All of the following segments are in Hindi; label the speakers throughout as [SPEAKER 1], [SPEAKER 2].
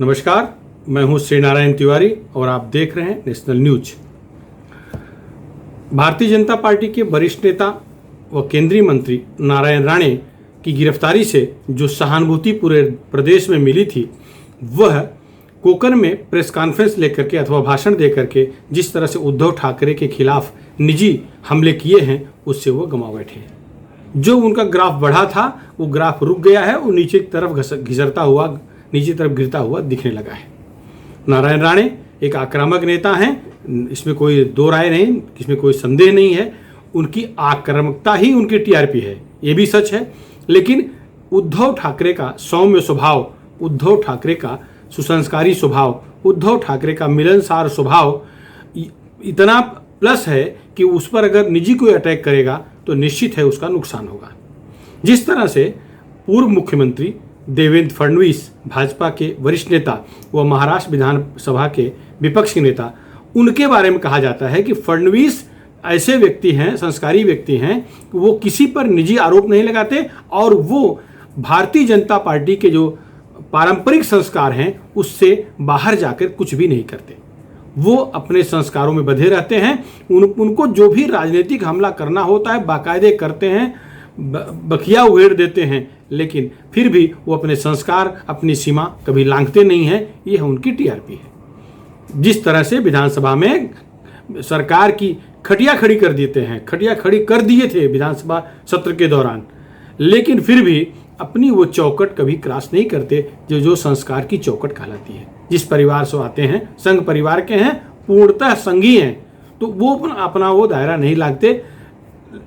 [SPEAKER 1] नमस्कार, मैं हूं श्री नारायण तिवारी और आप देख रहे हैं national news. Bharatiya Janata party के वरिष्ठ नेता व केंद्रीय मंत्री नारायण राणे की गिरफ्तारी से जो सहानुभूति पूरे प्रदेश में मिली थी, वह कोकन में प्रेस कॉन्फ्रेंस लेकर के अथवा भाषण देकर के जिस तरह से उद्धव ठाकरे के खिलाफ निजी हमले किए हैं, उससे वो गंवा बैठे हैं। जो उनका ग्राफ बढ़ा था, वो ग्राफ रुक गया है, वो नीचे की तरफ घिसरता हुआ, नीचे तरफ गिरता हुआ दिखने लगा है। नारायण राणे एक आक्रामक नेता हैं, इसमें कोई दो राय नहीं, इसमें कोई संदेह नहीं है। उनकी आक्रामकता ही उनकी टीआरपी है, ये भी सच है। लेकिन उद्धव ठाकरे का सौम्य स्वभाव, उद्धव ठाकरे का सुसंस्कारी स्वभाव, उद्धव ठाकरे का मिलनसार स्वभाव इतना प्लस है कि उस पर अगर निजी कोई अटैक करेगा तो निश्चित है उसका नुकसान होगा। जिस तरह से पूर्व मुख्यमंत्री देवेंद्र फडणवीस, भाजपा के वरिष्ठ नेता व महाराष्ट्र विधानसभा के विपक्ष के नेता, उनके बारे में कहा जाता है कि फडणवीस ऐसे व्यक्ति हैं, संस्कारी व्यक्ति हैं, वो किसी पर निजी आरोप नहीं लगाते और वो भारतीय जनता पार्टी के जो पारंपरिक संस्कार हैं उससे बाहर जाकर कुछ भी नहीं करते। वो अपने संस्कारों में बंधे रहते हैं। उनको जो भी राजनीतिक हमला करना होता है बाकायदे करते हैं, बखिया उड़ेड़ देते हैं, लेकिन फिर भी वो अपने संस्कार, अपनी सीमा कभी लांघते नहीं हैं। यह उनकी टीआरपी है। जिस तरह से विधानसभा में सरकार की खटिया खड़ी कर देते हैं, खटिया खड़ी कर दिए थे विधानसभा सत्र के दौरान, लेकिन फिर भी अपनी वो चौकट कभी क्रॉस नहीं करते जो संस्कार की चौकट कहलाती है। जिस परिवार से आते हैं, संघ परिवार के हैं, पूर्णतः संघी हैं, तो वो अपना वो दायरा नहीं लागते।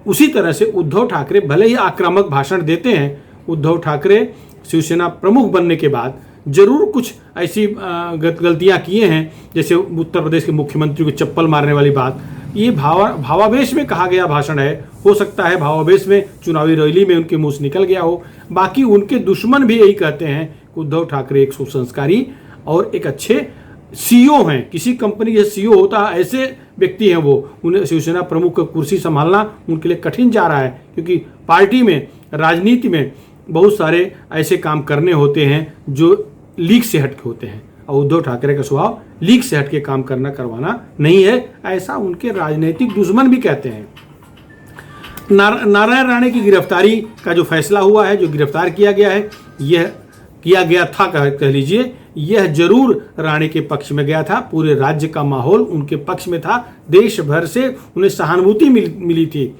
[SPEAKER 1] उसी तरह से उद्धव ठाकरे भले ही आक्रामक भाषण देते हैं, उद्धव ठाकरे शिवसेना प्रमुख बनने के बाद जरूर कुछ ऐसी गलतियां किए हैं, जैसे उत्तर प्रदेश के मुख्यमंत्री को चप्पल मारने वाली बात। ये भावावेश में कहा गया भाषण है, हो सकता है भावावेश में चुनावी रैली में उनके मुंह से निकल गया हो। बाकी उनके दुश्मन भी यही कहते हैं कि उद्धव ठाकरे एक सुसंस्कारी और एक अच्छे सीईओ हैं। किसी कंपनी के सीईओ होता है, ऐसे व्यक्ति हैं वो। उन्हें शिवसेना प्रमुख का कुर्सी संभालना उनके लिए कठिन जा रहा है, क्योंकि पार्टी में, राजनीति में बहुत सारे ऐसे काम करने होते हैं जो लीक से हटके होते हैं, और उद्धव ठाकरे का स्वभाव लीक से हटके काम करवाना नहीं है, ऐसा उनके राजनीतिक दुश्मन भी कहते हैं। नारायण राणे की गिरफ्तारी का जो फैसला हुआ है, जो गिरफ्तार किया गया है, यह किया गया था, कह लीजिए, यह जरूर राणे के पक्ष में गया था। पूरे राज्य का माहौल उनके पक्ष में था। देश भर से उन्हें सहानुभूति मिली थी।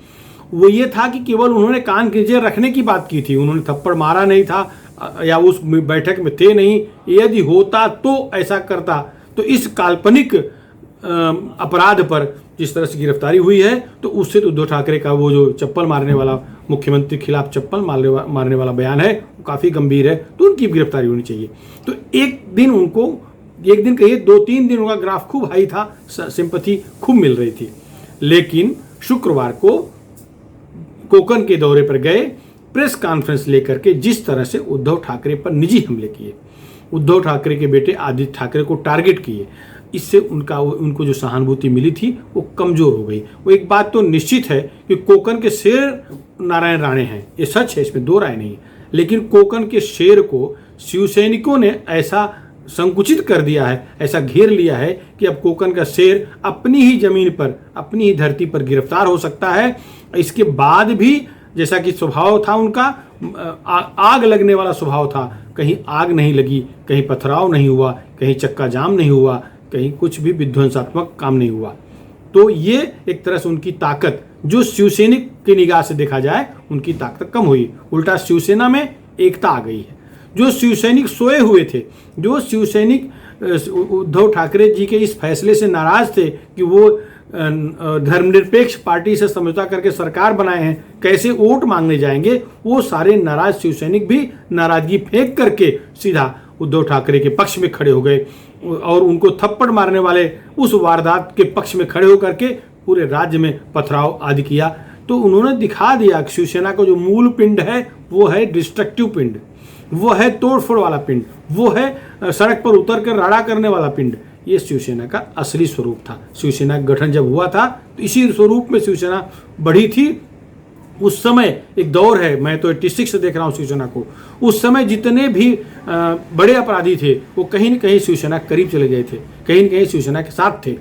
[SPEAKER 1] वो ये था कि केवल उन्होंने कान के नीचे रखने की बात की थी, उन्होंने थप्पड़ मारा नहीं था या उस बैठक में थे नहीं। यदि होता तो ऐसा करता। तो इस काल्पनिक अपराध पर जिस तरह से गिरफ्तारी हुई है, तो उससे तो उद्धव ठाकरे का वो जो चप्पल मारने वाला, मुख्यमंत्री के खिलाफ चप्पल मारने वाला बयान है, वो काफ़ी गंभीर है, तो उनकी गिरफ्तारी होनी चाहिए। तो एक दिन कहिए 2-3 दिन उनका ग्राफ खूब हाई था, सिंपैथी खूब मिल रही थी। लेकिन शुक्रवार को कोकन के दौरे पर गए, प्रेस कॉन्फ्रेंस लेकर के जिस तरह से उद्धव ठाकरे पर निजी हमले किए, उद्धव ठाकरे के बेटे आदित्य ठाकरे को टारगेट किए, इससे उनको जो सहानुभूति मिली थी वो कमजोर हो गई। वो एक बात तो निश्चित है कि कोकन के शेर नारायण राणे हैं, ये सच है, इसमें दो राय नहीं है। लेकिन कोकन के शेर को शिवसैनिकों ने ऐसा संकुचित कर दिया है, ऐसा घेर लिया है कि अब कोकन का शेर अपनी ही जमीन पर, अपनी ही धरती पर गिरफ्तार हो सकता है। इसके बाद भी जैसा कि स्वभाव था उनका, आग लगने वाला स्वभाव था, कहीं आग नहीं लगी, कहीं पथराव नहीं हुआ, कहीं चक्का जाम नहीं हुआ, कहीं कुछ भी विध्वंसात्मक काम नहीं हुआ। तो ये एक तरह से उनकी ताकत, जो शिवसैनिक की निगाह से देखा जाए उनकी ताकत कम हुई, उल्टा शिवसेना में एकता आ गई है। जो शिवसैनिक सोए हुए थे, जो शिवसैनिक उद्धव ठाकरे जी के इस फैसले से नाराज थे कि वो धर्मनिरपेक्ष पार्टी से समझौता करके सरकार बनाए हैं, कैसे वोट मांगने जाएंगे, वो सारे नाराज शिवसैनिक भी नाराजगी फेंक करके सीधा उद्धव ठाकरे के पक्ष में खड़े हो गए और उनको थप्पड़ मारने वाले उस वारदात के पक्ष में खड़े होकर के पूरे राज्य में पथराव आदि किया। तो उन्होंने दिखा दिया कि शिवसेना का जो मूल पिंड है वो है डिस्ट्रक्टिव पिंड, वो है तोड़फोड़ वाला पिंड, वो है सड़क पर उतर कर राड़ा करने वाला पिंड। ये शिवसेना का असली स्वरूप था। शिवसेना का गठन जब हुआ था तो इसी स्वरूप में शिवसेना बढ़ी थी उस समय एक दौर है, मैं तो 86 से देख रहा हूँ शिवसेना को, उस समय जितने भी बड़े अपराधी थे वो कहीं न कहीं शिवसेना के करीब चले गए थे, कहीं न कहीं शिवसेना के साथ थे।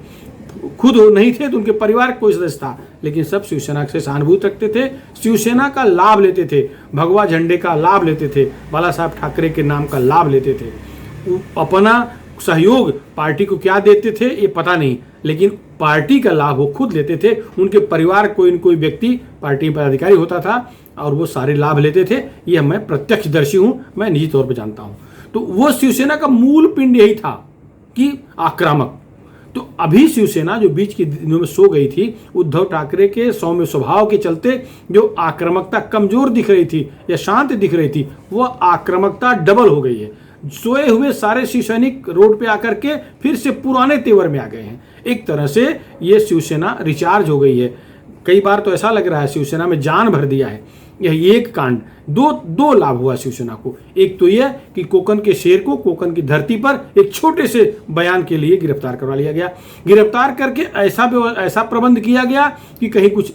[SPEAKER 1] खुद नहीं थे तो उनके परिवार का कोई सदस्य था, लेकिन सब शिवसेना से सहानुभूति रखते थे, शिवसेना का लाभ लेते थे, भगवा झंडे का लाभ लेते थे, बाला साहब ठाकरे के नाम का लाभ लेते थे। अपना सहयोग पार्टी को क्या देते थे ये पता नहीं, लेकिन पार्टी का लाभ वो खुद लेते थे। उनके परिवार कोई न कोई व्यक्ति पार्टी पदाधिकारी होता था और वो सारे लाभ लेते थे। यह मैं प्रत्यक्षदर्शी हूँ, मैं निजी तौर पर जानता हूँ। तो वो शिवसेना का मूल पिंड यही था कि आक्रामक। तो अभी शिवसेना जो बीच के दिनों में सो गई थी, उद्धव ठाकरे के सौम्य स्वभाव के चलते जो आक्रामकता कमजोर दिख रही थी या शांत दिख रही थी, वो आक्रामकता डबल हो गई है। सोए हुए सारे शिव सैनिक रोड पे आकर के फिर से पुराने तेवर में आ गए हैं। एक तरह से ये शिवसेना रिचार्ज हो गई है। कई बार तो ऐसा लग रहा है शिवसेना में जान भर दिया है। यह एक कांड, दो लाभ हुआ शिवसेना को। एक तो यह कि कोकन के शेर को कोकन की धरती पर एक छोटे से बयान के लिए गिरफ्तार करवा लिया गया। गिरफ्तार करके ऐसा प्रबंध किया गया कि कहीं कुछ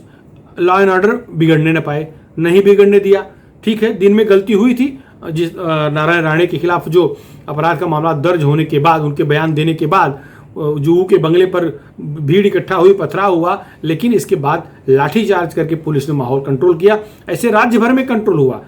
[SPEAKER 1] लॉ एंड ऑर्डर बिगड़ने न पाए, नहीं बिगड़ने दिया। ठीक है, दिन में गलती हुई थी, जिस नारायण राणे के खिलाफ जो अपराध का मामला दर्ज होने के बाद, उनके बयान देने के बाद जुहू के बंगले पर भीड़ इकट्ठा हुई, पथराव हुआ, लेकिन इसके बाद लाठीचार्ज करके पुलिस ने माहौल कंट्रोल किया। ऐसे राज्य भर में कंट्रोल हुआ।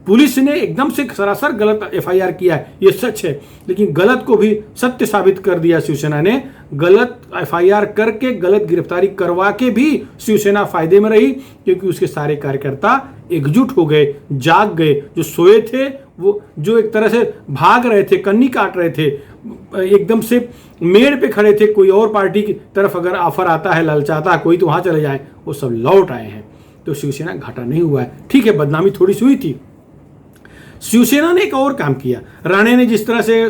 [SPEAKER 1] पुलिस ने एकदम से सरासर गलत एफआईआर किया है, ये सच है, लेकिन गलत को भी सत्य साबित कर दिया शिवसेना ने। गलत एफआईआर करके गलत गिरफ्तारी करवा के भी शिवसेना फायदे में रही, क्योंकि उसके सारे कार्यकर्ता एकजुट हो गए, जाग गए। जो सोए थे, वो जो एक तरह से भाग रहे थे, कन्नी काट रहे थे, एकदम से मेड़ पे खड़े थे, कोई और पार्टी की तरफ अगर ऑफर आता है, ललचाता है कोई तो वहां चले जाए, वो सब लौट आए हैं। तो शिवसेना घाटा नहीं हुआ है। ठीक है, बदनामी थोड़ी सी हुई थी। शिवसेना ने एक और काम किया। राणे ने जिस तरह से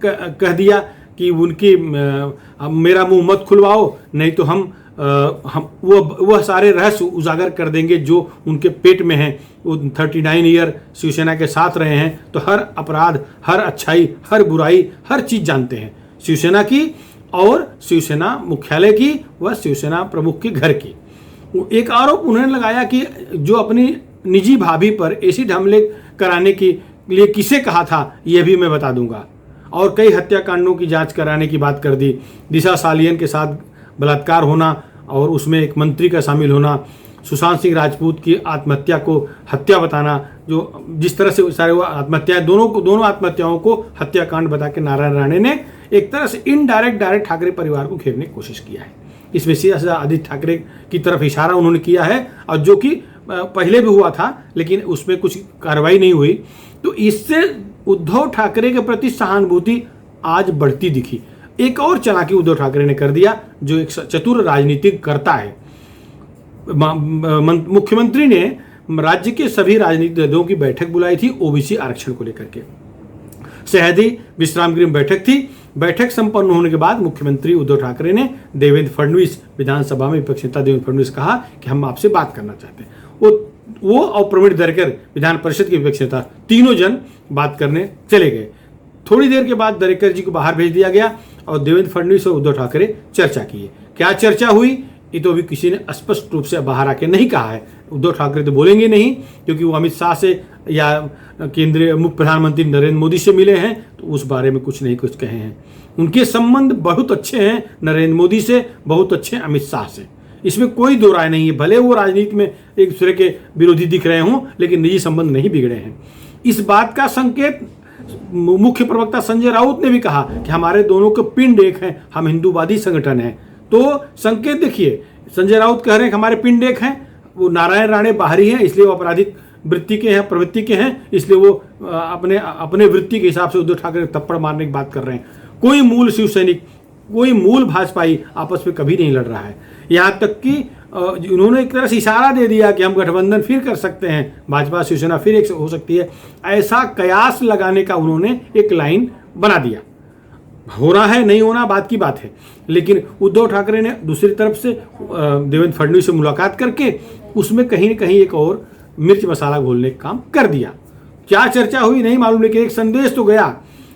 [SPEAKER 1] कह दिया कि उनकी मेरा मुंह मत खुलवाओ, नहीं तो हम वह सारे रहस्य उजागर कर देंगे जो उनके पेट में हैं। वो 39 ईयर शिवसेना के साथ रहे हैं, तो हर अपराध, हर अच्छाई, हर बुराई, हर चीज जानते हैं शिवसेना की, और शिवसेना मुख्यालय की व शिवसेना प्रमुख के घर की। एक आरोप उन्होंने लगाया कि जो अपनी निजी भाभी पर एसिड हमले कराने के लिए किसे कहा था, यह भी मैं बता दूंगा। और कई हत्याकांडों की जांच कराने की बात कर दी। दिशा सालियन के साथ बलात्कार होना और उसमें एक मंत्री का शामिल होना, सुशांत सिंह राजपूत की आत्महत्या को हत्या बताना, जो जिस तरह से सारे वो आत्महत्याएं, दोनों आत्महत्याओं को हत्याकांड बता के नारायण राणे ने एक तरह से इनडायरेक्ट डायरेक्ट ठाकरे परिवार को घेरने की कोशिश किया है। इसमें सीधा आदित्य ठाकरे की तरफ इशारा उन्होंने किया है, और जो कि पहले भी हुआ था, लेकिन उसमें कुछ कार्रवाई नहीं हुई। तो इससे उद्धव ठाकरे के प्रति सहानुभूति आज बढ़ती दिखी। एक और चालाकी उद्धव ठाकरे ने कर दिया, जो एक चतुर राजनीतिक करता है। मुख्यमंत्री ने राज्य के सभी राजनीतिक दलों की बैठक बुलाई थी ओबीसी आरक्षण को लेकर के। शहदी विश्राम गृह में बैठक थी। बैठक संपन्न होने के बाद मुख्यमंत्री उद्धव ठाकरे ने देवेंद्र फडणवीस, विधानसभा में विपक्ष नेता देवेंद्र फडणवीस, कहा कि हम आपसे बात करना चाहते हैं। वो और प्रवीण दरेकर, विधान परिषद के विपक्ष नेता, तीनों जन बात करने चले गए। थोड़ी देर के बाद दरेकर जी को बाहर भेज दिया गया और देवेंद्र फडणवीस और उद्धव ठाकरे चर्चा किए। क्या चर्चा हुई ये तो अभी किसी ने स्पष्ट रूप से बाहर आके नहीं कहा है। उद्धव ठाकरे तो बोलेंगे नहीं, क्योंकि वो अमित शाह से या केंद्रीय मुख्य प्रधानमंत्री नरेंद्र मोदी से मिले हैं, तो उस बारे में कुछ नहीं कुछ कहे हैं। उनके संबंध बहुत अच्छे हैं नरेंद्र मोदी से, बहुत अच्छे अमित शाह से, इसमें कोई दो राय नहीं है। भले वो राजनीति में एक दूसरे के विरोधी दिख रहे हों, लेकिन निजी संबंध नहीं बिगड़े हैं। इस बात का संकेत मुख्य प्रवक्ता संजय राउत ने भी कहा कि हमारे दोनों के पिंड एक हैं, हम हिंदूवादी संगठन हैं। तो संकेत देखिए, संजय राउत कह रहे हैं कि हमारे पिंड एक हैं। वो नारायण राणे बाहरी हैं, इसलिए वो आपराधिक वृत्ति के हैं, प्रवृत्ति के हैं, इसलिए वो अपने वृत्ति के हिसाब से उद्धव ठाकरे थप्पड़ मारने की बात कर रहे हैं। कोई मूल शिव सैनिक, कोई मूल भाजपाई आपस में कभी नहीं लड़ रहा है। यहाँ तक कि उन्होंने एक तरह से इशारा दे दिया कि हम गठबंधन फिर कर सकते हैं, भाजपा शिवसेना फिर एक हो सकती है। ऐसा कयास लगाने का उन्होंने एक लाइन बना दिया। होना है नहीं होना बात की बात है, लेकिन उद्धव ठाकरे ने दूसरी तरफ से देवेंद्र फडणवीस से मुलाकात करके उसमें कहीं न कहीं एक और मिर्च मसाला घोलने का काम कर दिया। क्या चर्चा हुई नहीं मालूम, लेकिन एक संदेश तो गया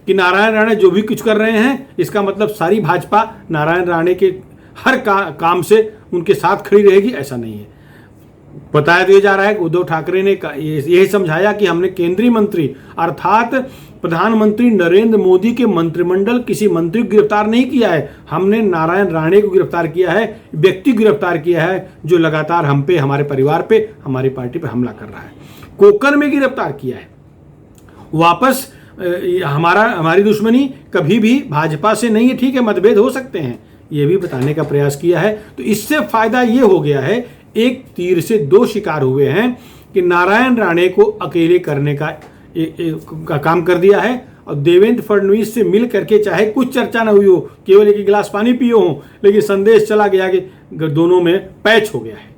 [SPEAKER 1] कि नारायण राणे जो भी कुछ कर रहे हैं, इसका मतलब सारी भाजपा नारायण राणे के हर काम से उनके साथ खड़ी रहेगी, ऐसा नहीं है। बताया दिया जा रहा है कि उद्धव ठाकरे ने यही समझाया कि हमने केंद्रीय मंत्री अर्थात प्रधानमंत्री नरेंद्र मोदी के मंत्रिमंडल किसी मंत्री को गिरफ्तार नहीं किया है, हमने नारायण राणे को गिरफ्तार किया है, व्यक्ति गिरफ्तार किया है जो लगातार हम पे, हमारे परिवार पे, हमारी पार्टी पे हमला कर रहा है। कोकर में गिरफ्तार किया है। वापस हमारी दुश्मनी कभी भी भाजपा से नहीं है, ठीक है, मतभेद हो सकते हैं, ये भी बताने का प्रयास किया है। तो इससे फायदा ये हो गया है, एक तीर से दो शिकार हुए हैं कि नारायण राणे को अकेले करने का काम कर दिया है और देवेंद्र फडणवीस से मिल करके चाहे कुछ चर्चा न हुई हो, केवल एक गिलास पानी पिए हो, लेकिन संदेश चला गया कि दोनों में पैच हो गया है,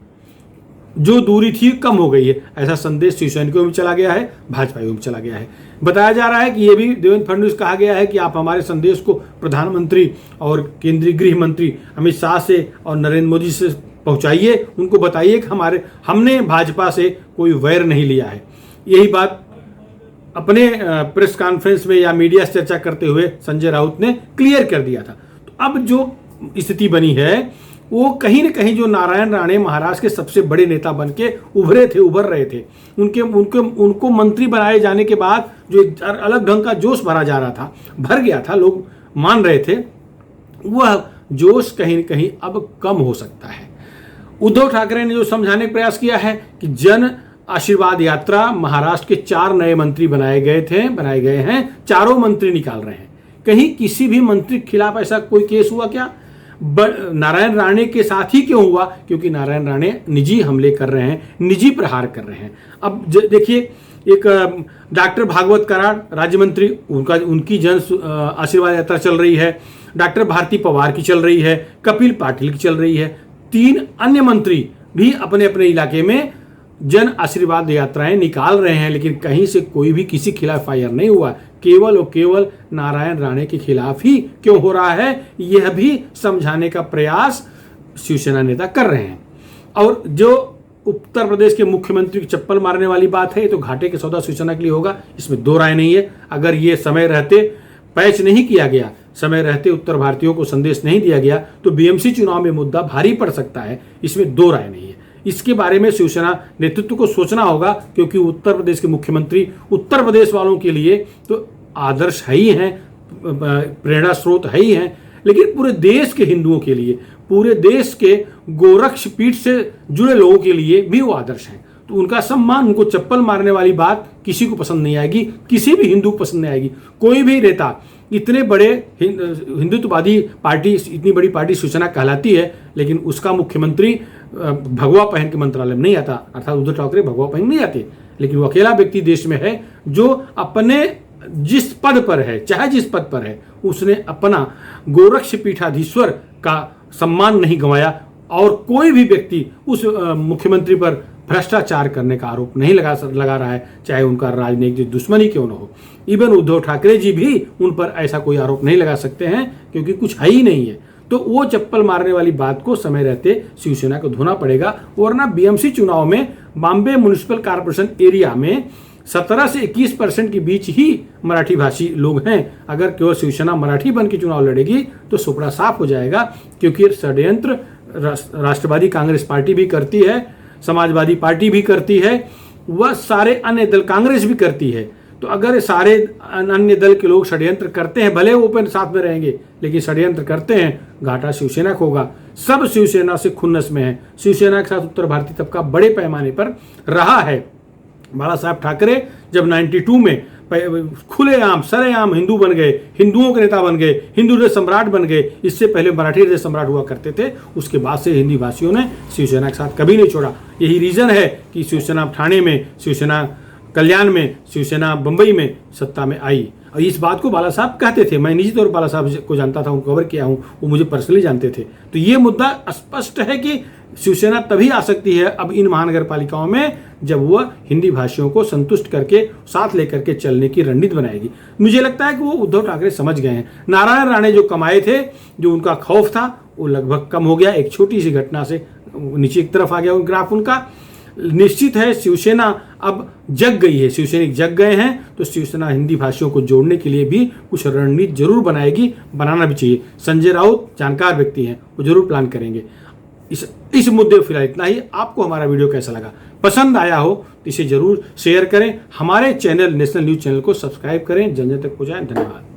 [SPEAKER 1] जो दूरी थी कम हो गई है। ऐसा संदेश शिवसैनिकों में चला गया है, भाजपाइयों में चला गया है। बताया जा रहा है कि ये भी देवेंद्र फडणवीस कहा गया है कि आप हमारे संदेश को प्रधानमंत्री और केंद्रीय गृह मंत्री अमित शाह से और नरेंद्र मोदी से पहुंचाइए, उनको बताइए कि हमने भाजपा से कोई वैर नहीं लिया है। यही बात अपने प्रेस कॉन्फ्रेंस में या मीडिया से चर्चा करते हुए संजय राउत ने क्लियर कर दिया था। तो अब जो स्थिति बनी है वो कहीं न कहीं जो नारायण राणे महाराष्ट्र के सबसे बड़े नेता बन के उभर रहे थे, उनको मंत्री बनाए जाने के बाद जो एक अलग ढंग का जोश भर गया था, लोग मान रहे थे, वह जोश कहीं न कहीं अब कम हो सकता है। उद्धव ठाकरे ने जो समझाने का प्रयास किया है कि जन आशीर्वाद यात्रा, महाराष्ट्र के 4 नए मंत्री बनाए गए हैं, चारों मंत्री निकाल रहे हैं। कहीं किसी भी मंत्री के खिलाफ ऐसा कोई केस हुआ क्या? नारायण राणे के साथ ही क्यों हुआ? क्योंकि नारायण राणे निजी हमले कर रहे हैं, निजी प्रहार कर रहे हैं। अब देखिए, एक डॉक्टर भागवत कराड़ राज्य मंत्री, उनकी जन आशीर्वाद यात्रा चल रही है, डॉक्टर भारती पवार की चल रही है, कपिल पाटिल की चल रही है, 3 अन्य मंत्री भी अपने अपने इलाके में जन आशीर्वाद यात्राएं निकाल रहे हैं, लेकिन कहीं से कोई भी किसी खिलाफ फायर नहीं हुआ। केवल और केवल नारायण राणे के खिलाफ ही क्यों हो रहा है, यह भी समझाने का प्रयास शिवसेना नेता कर रहे हैं। और जो उत्तर प्रदेश के मुख्यमंत्री की चप्पल मारने वाली बात है, तो घाटे के सौदा शिवसेना के लिए होगा, इसमें दो राय नहीं है। अगर ये समय रहते पैच नहीं किया गया, समय रहते उत्तर भारतीयों को संदेश नहीं दिया गया, तो बीएमसी चुनाव में मुद्दा भारी पड़ सकता है, इसमें दो राय नहीं है। इसके बारे में शिवसेना नेतृत्व को सोचना होगा, क्योंकि उत्तर प्रदेश के मुख्यमंत्री उत्तर प्रदेश वालों के लिए तो आदर्श है ही हैं, प्रेरणा स्रोत है ही हैं, लेकिन पूरे देश के हिंदुओं के लिए, पूरे देश के गोरक्ष पीठ से जुड़े लोगों के लिए भी वो आदर्श हैं। तो उनका सम्मान, उनको चप्पल मारने वाली बात किसी को पसंद नहीं आएगी, किसी भी हिंदू को पसंद नहीं आएगी। कोई भी नेता, इतने बड़े हिंदुत्ववादी पार्टी, इतनी बड़ी पार्टी शिवसेना कहलाती है, लेकिन उसका मुख्यमंत्री भगवा पहन के मंत्रालय में नहीं आता, अर्थात उद्धव ठाकरे भगवा पहन नहीं आते, लेकिन वो अकेला व्यक्ति देश में है जो अपने जिस पद पर है, चाहे जिस पद पर है, उसने अपना गोरक्ष पीठाधीश्वर का सम्मान नहीं गंवाया। और कोई भी व्यक्ति उस मुख्यमंत्री पर भ्रष्टाचार करने का आरोप नहीं लगा रहा है, चाहे उनका राजनीतिक दुश्मनी क्यों न हो। इवन उद्धव ठाकरे जी भी उन पर ऐसा कोई आरोप नहीं लगा सकते हैं, क्योंकि कुछ है ही नहीं है। तो वो चप्पल मारने वाली बात को समय रहते शिवसेना को धोना पड़ेगा, वरना बीएमसी चुनाव में बॉम्बे म्युनिसिपल कॉर्पोरेशन एरिया में 17 से 21% के बीच ही मराठी भाषी लोग हैं। अगर केवल शिवसेना मराठी बन के चुनाव लड़ेगी तो सुपड़ा साफ हो जाएगा, क्योंकि षड्यंत्र राष्ट्रवादी कांग्रेस पार्टी भी करती है, समाजवादी पार्टी भी करती है, वह सारे अन्य दल, कांग्रेस भी करती है। तो अगर सारे अन्य दल के लोग षड्यंत्र करते हैं, भले वो साथ में रहेंगे, लेकिन षड्यंत्र करते हैं, घाटा शिवसेना को होगा। सब शिवसेना से खुन्नस में है। शिवसेना के साथ उत्तर भारतीय तबका बड़े पैमाने पर रहा है। बाला साहब ठाकरे जब 92 में खुलेआम सरेआम हिंदू बन गए, हिंदुओं के नेता बन गए, हिंदू हृदय सम्राट बन गए, इससे पहले मराठी हृदय सम्राट हुआ करते थे, उसके बाद से हिंदी भाषियों ने शिवसेना के साथ कभी नहीं छोड़ा। यही रीजन है कि शिवसेना ठाणे में, शिवसेना कल्याण में, शिवसेना बंबई में सत्ता में आई। और इस बात को बाला साहब कहते थे, मैं निजी तौर पर बाला साहब को जानता था, उनको कवर किया हूँ, वो मुझे पर्सनली जानते थे। तो ये मुद्दा स्पष्ट है कि शिवसेना तभी आ सकती है अब इन महानगर पालिकाओं में जब वह हिंदी भाषियों को संतुष्ट करके साथ लेकर के चलने की रणनीति बनाएगी। मुझे लगता है कि वो उद्धव ठाकरे समझ गए हैं। नारायण राणे जो कमाए थे, जो उनका खौफ था, वो लगभग कम हो गया। एक छोटी सी घटना से नीचे की तरफ आ गया ग्राफ उनका। निश्चित है शिवसेना अब जग गई है, शिवसैनिक जग गए हैं, तो शिवसेना हिंदी भाषियों को जोड़ने के लिए भी कुछ रणनीति जरूर बनाएगी, बनाना भी चाहिए। संजय राउत जानकार व्यक्ति हैं, वो जरूर प्लान करेंगे। इस मुद्दे पर फिलहाल इतना ही। आपको हमारा वीडियो कैसा लगा, पसंद आया हो तो इसे जरूर शेयर करें। हमारे चैनल नेशनल न्यूज़ चैनल को सब्सक्राइब करें, जन जन तक पहुंचाएं। धन्यवाद।